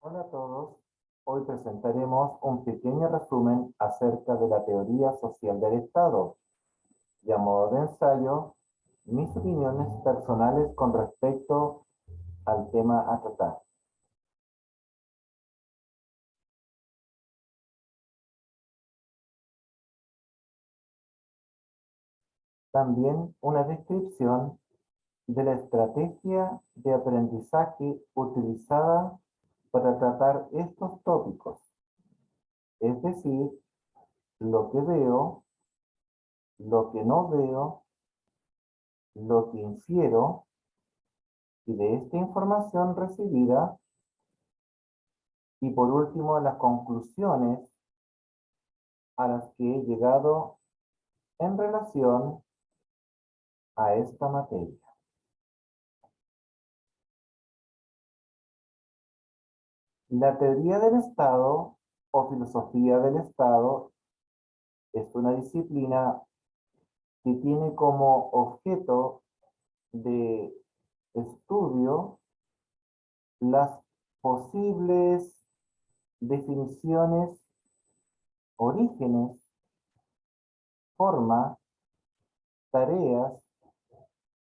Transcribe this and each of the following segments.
Hola a todos, hoy presentaremos un pequeño resumen acerca de la teoría social del Estado y a modo de ensayo, mis opiniones personales con respecto al tema a tratar. También una descripción de la estrategia de aprendizaje utilizada para tratar estos tópicos, es decir, lo que veo, lo que no veo, lo que infiero y de esta información recibida, y por último las conclusiones a las que he llegado en relación a esta materia. La teoría del Estado o filosofía del Estado es una disciplina que tiene como objeto de estudio las posibles definiciones, orígenes, forma, tareas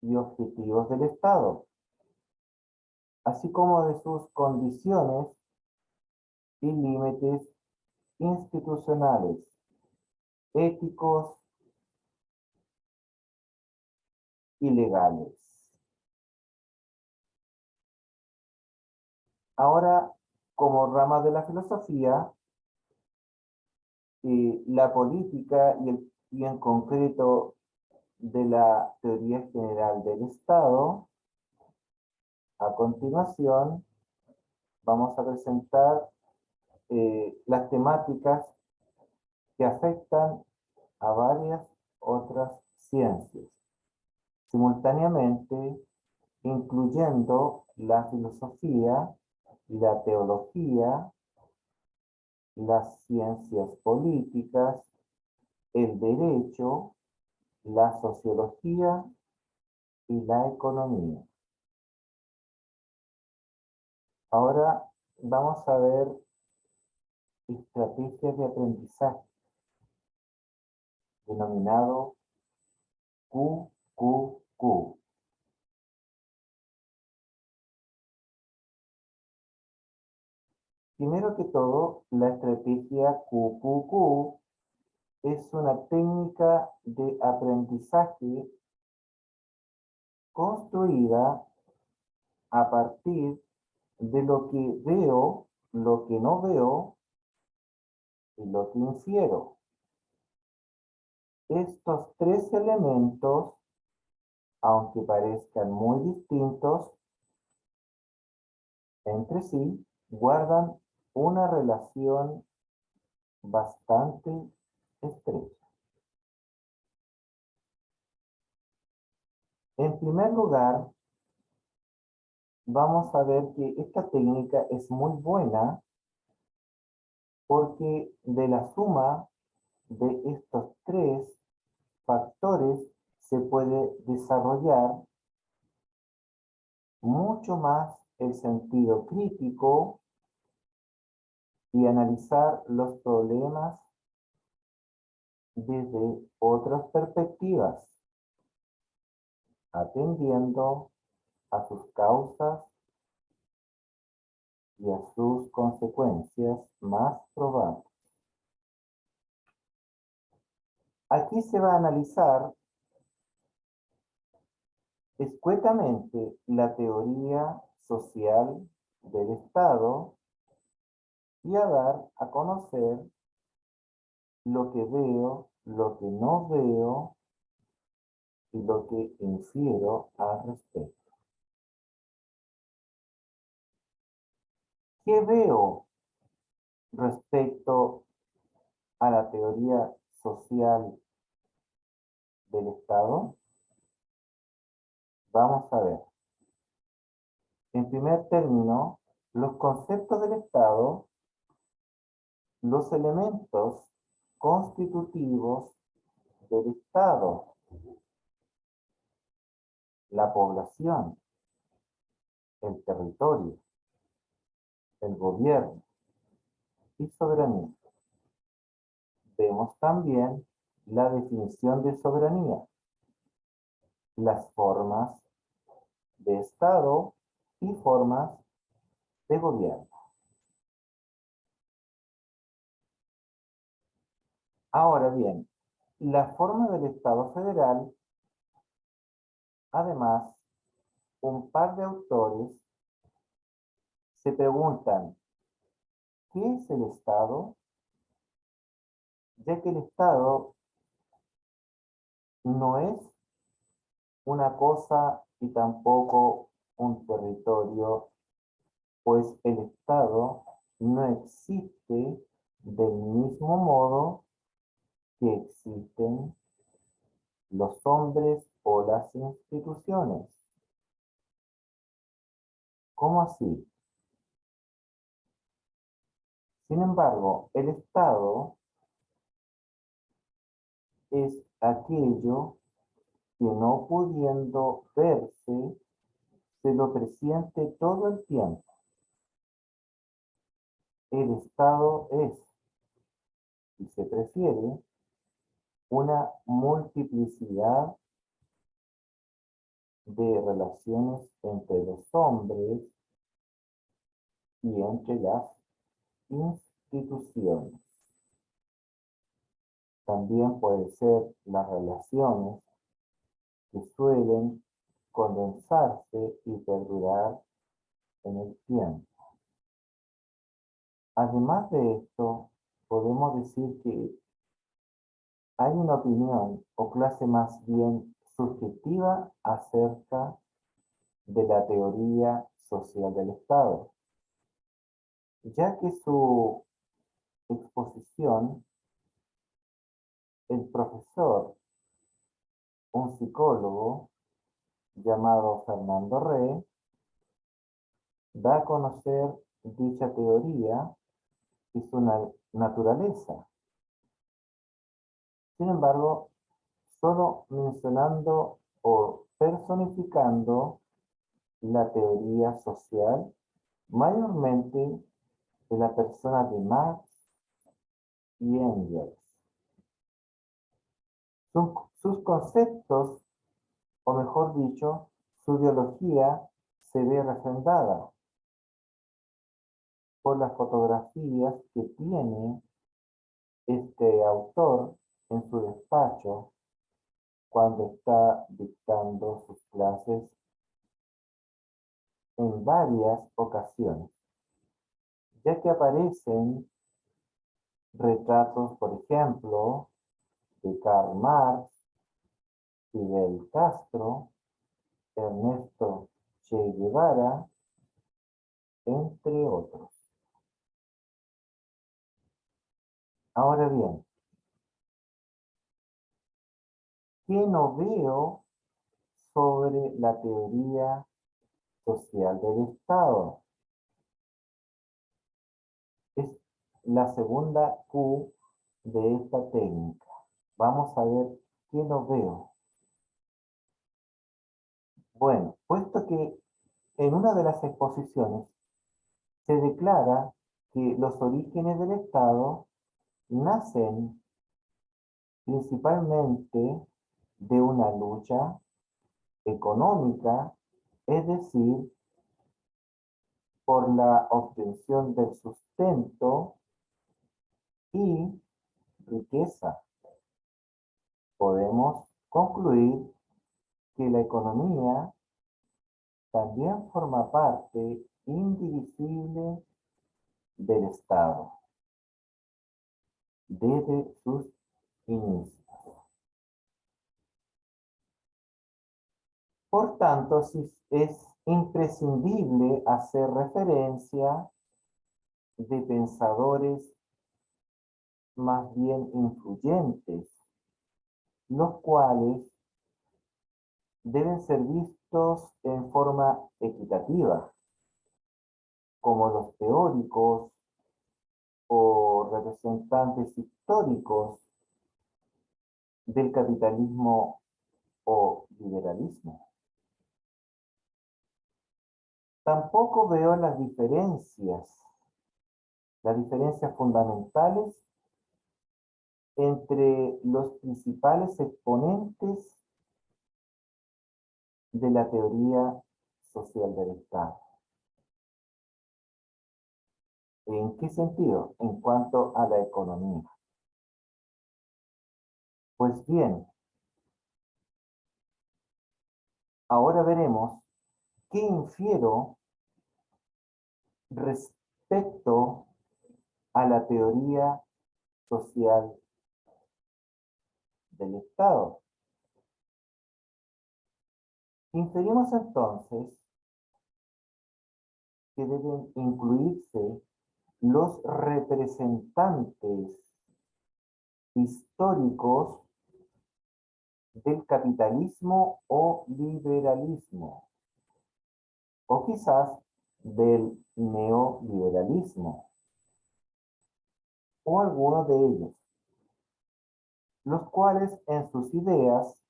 y objetivos del Estado, así como de sus condiciones y límites institucionales, éticos y legales. Ahora, como rama de la filosofía, la política y en concreto de la teoría general del Estado, a continuación vamos a presentar las temáticas que afectan a varias otras ciencias, simultáneamente incluyendo la filosofía, la teología, las ciencias políticas, el derecho, la sociología y la economía. Ahora vamos a ver estrategias de aprendizaje, denominado QQQ. Primero que todo, la estrategia QQQ es una técnica de aprendizaje construida a partir de lo que veo, lo que no veo y lo que infiero. Estos tres elementos, aunque parezcan muy distintos entre sí, guardan una relación bastante estrecha. En primer lugar, vamos a ver que esta técnica es muy buena porque de la suma de estos tres factores se puede desarrollar mucho más el sentido crítico y analizar los problemas desde otras perspectivas, atendiendo a sus causas y a sus consecuencias más probables. Aquí se va a analizar escuetamente la teoría social del Estado y a dar a conocer lo que veo, lo que no veo y lo que infiero al respecto. ¿Qué veo respecto a la teoría social del Estado? Vamos a ver. En primer término, los conceptos del Estado, los elementos constitutivos del Estado, la población, el territorio, el gobierno y soberanía. Vemos también la definición de soberanía, las formas de Estado y formas de gobierno. Ahora bien, la forma del Estado federal, además, un par de autores se preguntan, ¿qué es el Estado? Ya que el Estado no es una cosa y tampoco un territorio, pues el Estado no existe del mismo modo que existen los hombres o las instituciones. ¿Cómo así? Sin embargo, el Estado es aquello que no pudiendo verse, se lo presiente todo el tiempo. El Estado es, si se prefiere, una multiplicidad de relaciones entre los hombres y entre las instituciones. También puede ser las relaciones que suelen condensarse y perdurar en el tiempo. Además de esto, podemos decir que hay una opinión o clase más bien subjetiva acerca de la teoría social del Estado, ya que su exposición, el profesor, un psicólogo llamado Fernando Rey, da a conocer dicha teoría y su naturaleza. Sin embargo, solo mencionando o personificando la teoría social, mayormente de la persona de Marx y Engels. Sus conceptos, o mejor dicho, su ideología se ve refrendada por las fotografías que tiene este autor en su despacho cuando está dictando sus clases en varias ocasiones, ya que aparecen retratos, por ejemplo, de Karl Marx, Fidel Castro, Ernesto Che Guevara, entre otros. Ahora bien, ¿qué no veo sobre la teoría social del Estado? Es la segunda Q de esta técnica. Vamos a ver qué no veo. Bueno, puesto que en una de las exposiciones se declara que los orígenes del Estado nacen principalmente de una lucha económica, es decir, por la obtención del sustento y riqueza. Podemos concluir que la economía también forma parte indivisible del Estado desde sus inicios. Por tanto, es imprescindible hacer referencia de pensadores más bien influyentes, los cuales deben ser vistos en forma equitativa, como los teóricos o representantes históricos del capitalismo o liberalismo. Tampoco veo las diferencias las diferencias fundamentales entre los principales exponentes de la teoría social del Estado. ¿En qué sentido? En cuanto a la economía. Pues bien, ahora veremos qué infiero respecto a la teoría social del Estado. Inferimos entonces que deben incluirse los representantes históricos del capitalismo o liberalismo, o quizás del neoliberalismo, o alguno de ellos, los cuales en sus ideas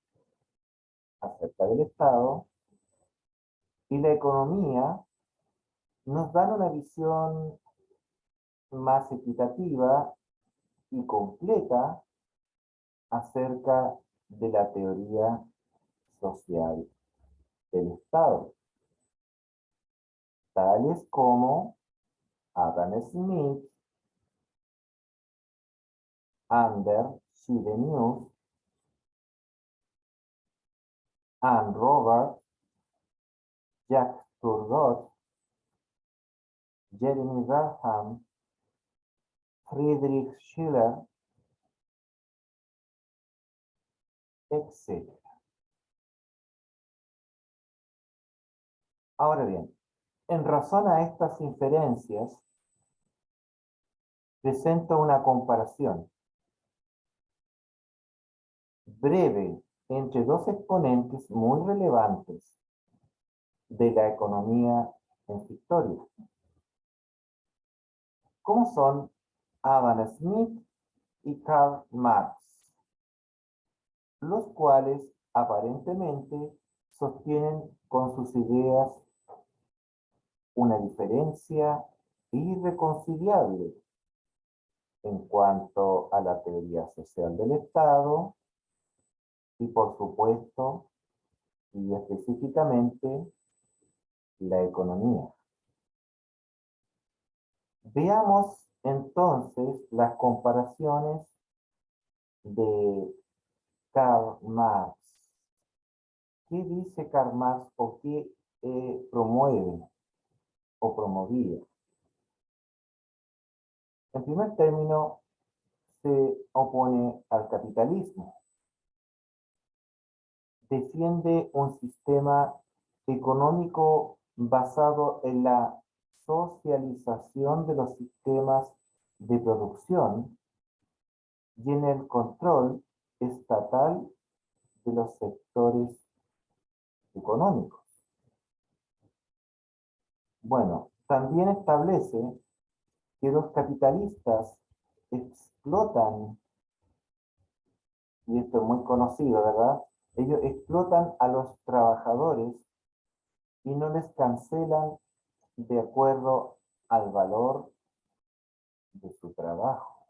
acerca del Estado y la economía nos dan una visión más equitativa y completa acerca de la teoría social del Estado, tales como Adam Smith, Anders Chydenius, Anne Roberts, Jacques Turgot, Jeremy Bentham, Friedrich Schiller, etc. Ahora bien, en razón a estas inferencias, presento una comparación breve entre dos exponentes muy relevantes de la economía en su historia, como son Adam Smith y Karl Marx, los cuales aparentemente sostienen con sus ideas una diferencia irreconciliable en cuanto a la teoría social del Estado y, por supuesto, y específicamente, la economía. Veamos entonces las comparaciones de Karl Marx. ¿Qué dice Karl Marx o qué promueve o promovía? En primer término, se opone al capitalismo. Defiende un sistema económico basado en la socialización de los sistemas de producción y en el control estatal de los sectores económicos. Bueno, también establece que los capitalistas explotan, y esto es muy conocido, ¿verdad? Ellos explotan a los trabajadores y no les cancelan de acuerdo al valor de su trabajo.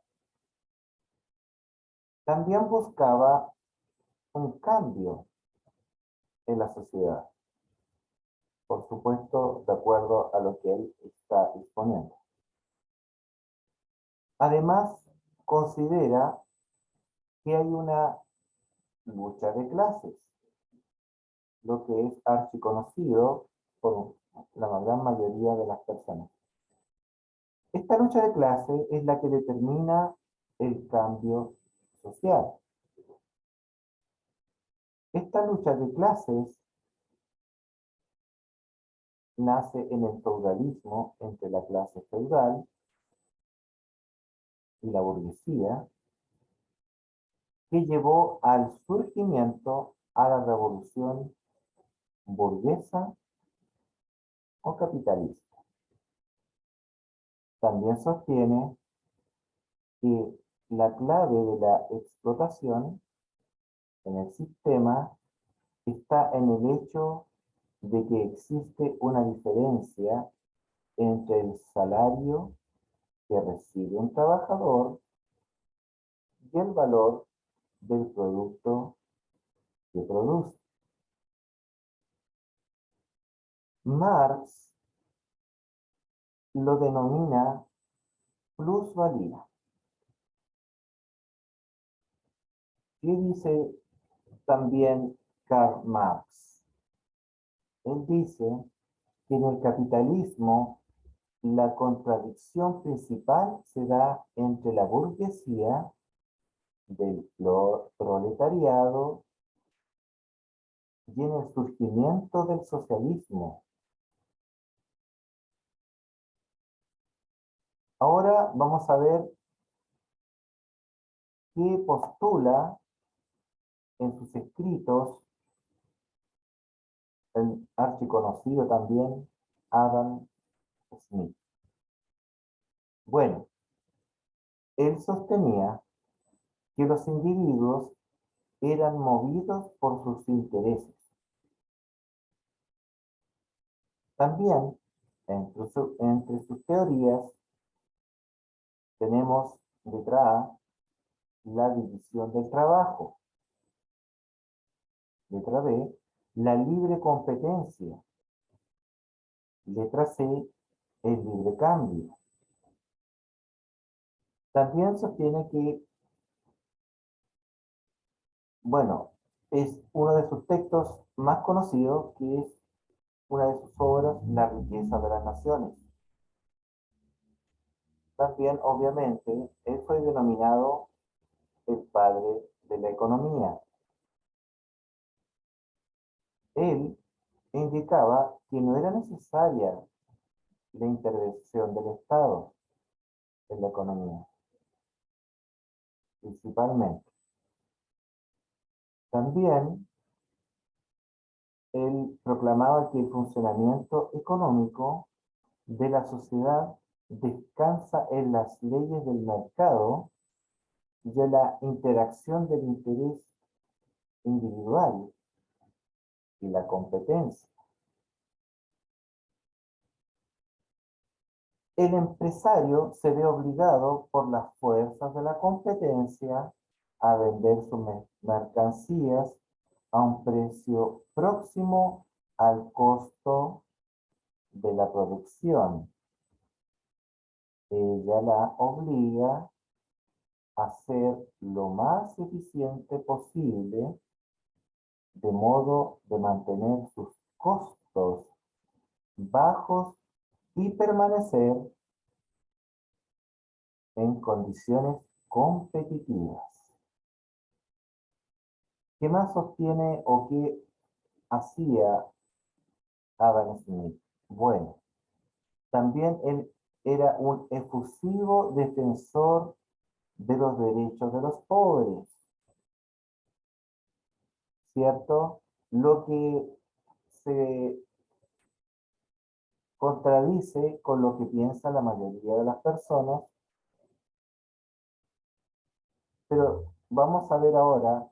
También buscaba un cambio en la sociedad, por supuesto, de acuerdo a lo que él está exponiendo. Además, considera que hay una lucha de clases, lo que es archiconocido por la gran mayoría de las personas. Esta lucha de clases es la que determina el cambio social. Esta lucha de clases nace en el feudalismo entre la clase feudal y la burguesía, que llevó al surgimiento a la revolución burguesa o capitalista. También sostiene que la clave de la explotación en el sistema está en el hecho de que existe una diferencia entre el salario que recibe un trabajador y el valor del producto que produce. Marx lo denomina plusvalía. ¿Qué dice también Karl Marx? Él dice que en el capitalismo la contradicción principal se da entre la burguesía del proletariado y en el surgimiento del socialismo. Ahora vamos a ver qué postula en sus escritos el archiconocido también Adam Smith. Bueno, él sostenía que los individuos eran movidos por sus intereses. También, entre sus teorías, tenemos letra A, la división del trabajo. Letra B, la libre competencia. Letra C, el libre cambio. También sostiene que, bueno, es uno de sus textos más conocidos, que es una de sus obras, La riqueza de las naciones. También, obviamente, él fue denominado el padre de la economía. Él indicaba que no era necesaria la intervención del Estado en la economía, principalmente. También él proclamaba que el funcionamiento económico de la sociedad descansa en las leyes del mercado y en la interacción del interés individual y la competencia. El empresario se ve obligado por las fuerzas de la competencia a vender sus mercancías a un precio próximo al costo de la producción. Ella la obliga a ser lo más eficiente posible, de modo de mantener sus costos bajos y permanecer en condiciones competitivas. ¿Qué más sostiene o qué hacía Adam Smith? Bueno, también él era un efusivo defensor de los derechos de los pobres, ¿cierto? Lo que se contradice con lo que piensa la mayoría de las personas, pero vamos a ver ahora,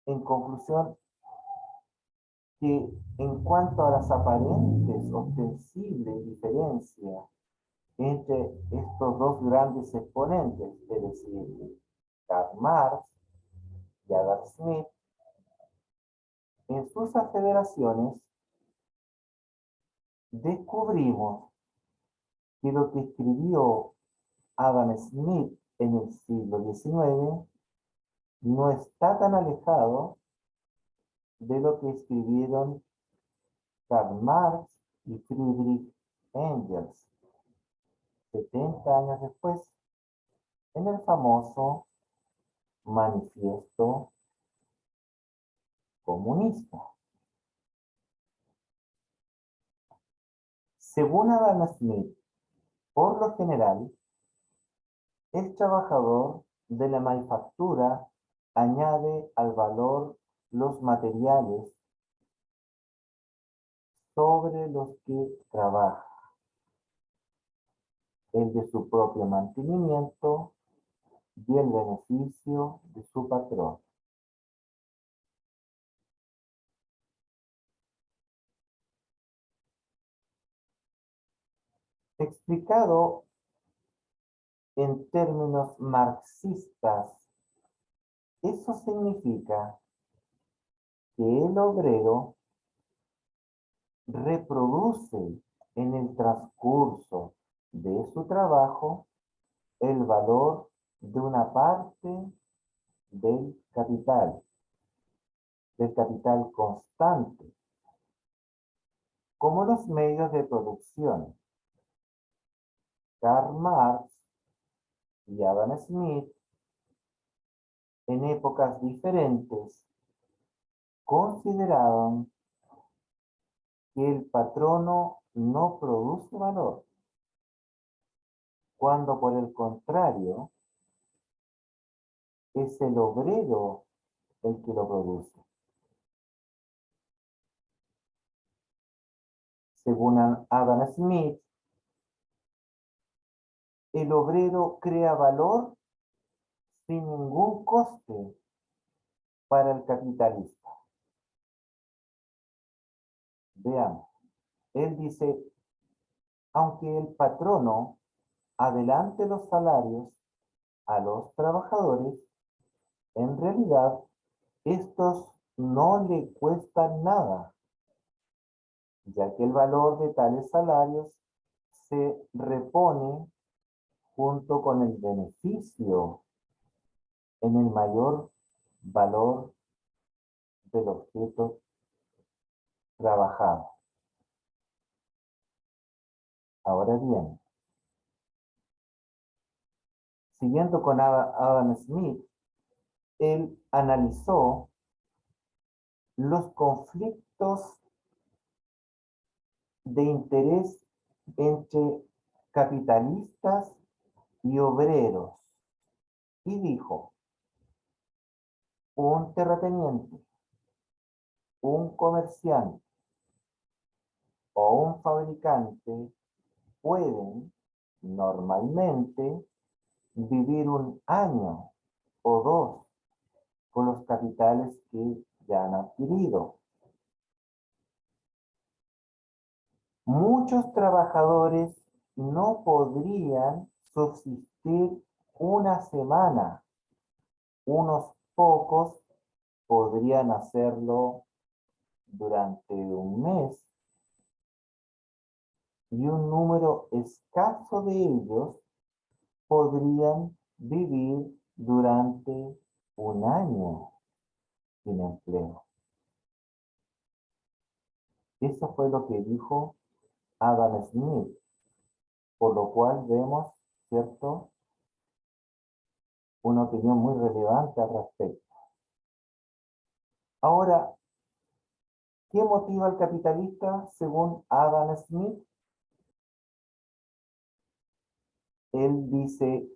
en conclusión, que en cuanto a las aparentes, ostensibles diferencias entre estos dos grandes exponentes, es decir, Karl Marx y Adam Smith, en sus aseveraciones descubrimos que lo que escribió Adam Smith en el siglo XIX no está tan alejado de lo que escribieron Karl Marx y Friedrich Engels 70 años después, en el famoso Manifiesto Comunista. Según Adam Smith, por lo general, el trabajador de la manufactura añade al valor los materiales sobre los que trabaja, el de su propio mantenimiento y el beneficio de su patrón. Explicado en términos marxistas, eso significa que el obrero reproduce en el transcurso de su trabajo el valor de una parte del capital constante, como los medios de producción. Karl Marx y Adam Smith, en épocas diferentes, consideraron que el patrono no produce valor, cuando por el contrario es el obrero el que lo produce. Según Adam Smith, el obrero crea valor sin ningún coste para el capitalista. Veamos, él dice, aunque el patrono adelante los salarios a los trabajadores, en realidad estos no le cuestan nada, ya que el valor de tales salarios se repone junto con el beneficio en el mayor valor del objeto trabajado. Ahora bien, siguiendo con Adam Smith, él analizó los conflictos de interés entre capitalistas y obreros y dijo, un terrateniente, un comerciante o un fabricante pueden normalmente vivir un año o dos con los capitales que ya han adquirido. Muchos trabajadores no podrían subsistir una semana. Unos pocos podrían hacerlo durante un mes y un número escaso de ellos podrían vivir durante un año sin empleo. Eso fue lo que dijo Adam Smith, por lo cual vemos, ¿cierto?, una opinión muy relevante al respecto. Ahora, ¿qué motiva al capitalista según Adam Smith? Él dice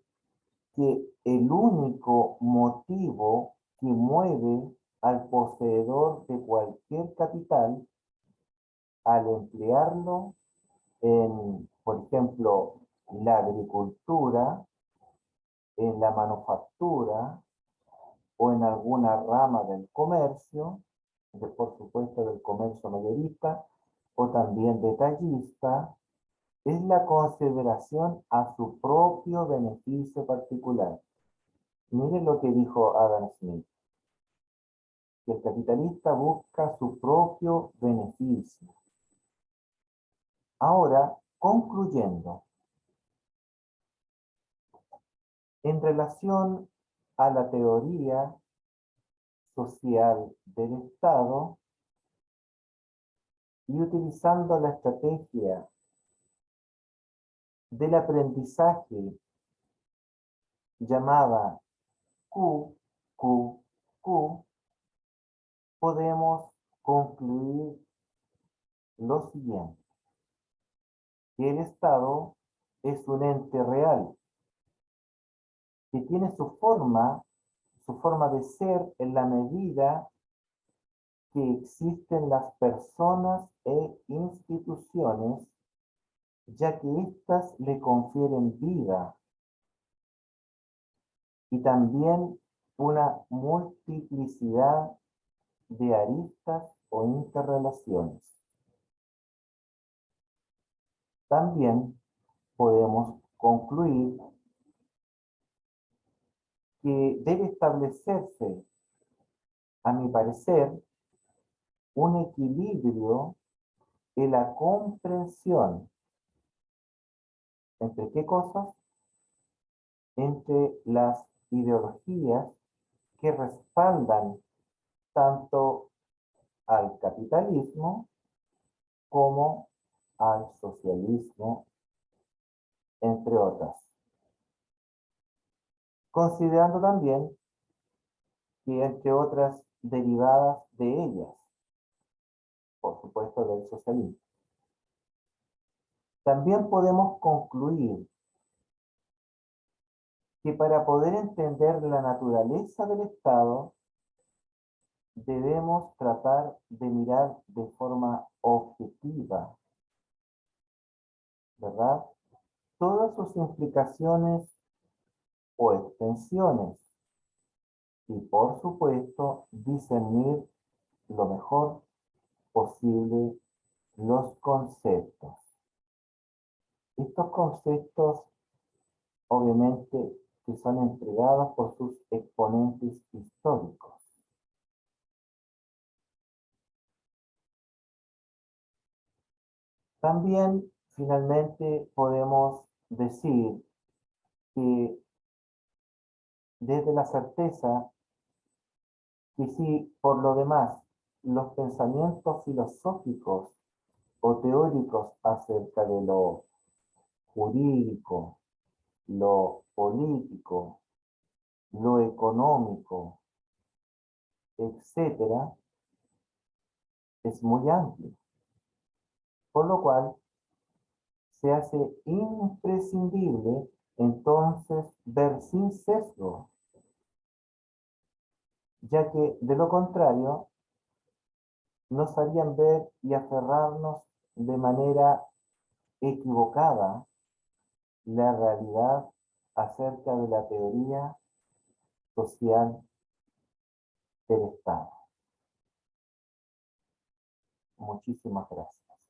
que el único motivo que mueve al poseedor de cualquier capital al emplearlo en, por ejemplo, la agricultura, en la manufactura o en alguna rama del comercio, por supuesto del comercio mayorista o también detallista, es la consideración a su propio beneficio particular. Miren lo que dijo Adam Smith, que el capitalista busca su propio beneficio. Ahora, concluyendo, en relación a la teoría social del Estado y utilizando la estrategia del aprendizaje llamada QQQ, podemos concluir lo siguiente, que el Estado es un ente real, que tiene su forma de ser en la medida que existen las personas e instituciones, ya que éstas le confieren vida y también una multiplicidad de aristas o interrelaciones. También podemos concluir que debe establecerse, a mi parecer, un equilibrio en la comprensión. ¿Entre qué cosas? Entre las ideologías que respaldan tanto al capitalismo como al socialismo, entre otras. Considerando también que entre otras derivadas de ellas, por supuesto del socialismo. También podemos concluir que para poder entender la naturaleza del Estado, debemos tratar de mirar de forma objetiva, ¿verdad? Todas sus implicaciones o extensiones y, por supuesto, discernir lo mejor posible los conceptos. Estos conceptos, obviamente, que son entregados por sus exponentes históricos. También, finalmente, podemos decir que desde la certeza que si por lo demás los pensamientos filosóficos o teóricos acerca de lo jurídico, lo político, lo económico, etcétera, es muy amplio, por lo cual se hace imprescindible entonces ver sin sesgo, ya que de lo contrario nos harían ver y aferrarnos de manera equivocada la realidad acerca de la teoría social del Estado. Muchísimas gracias.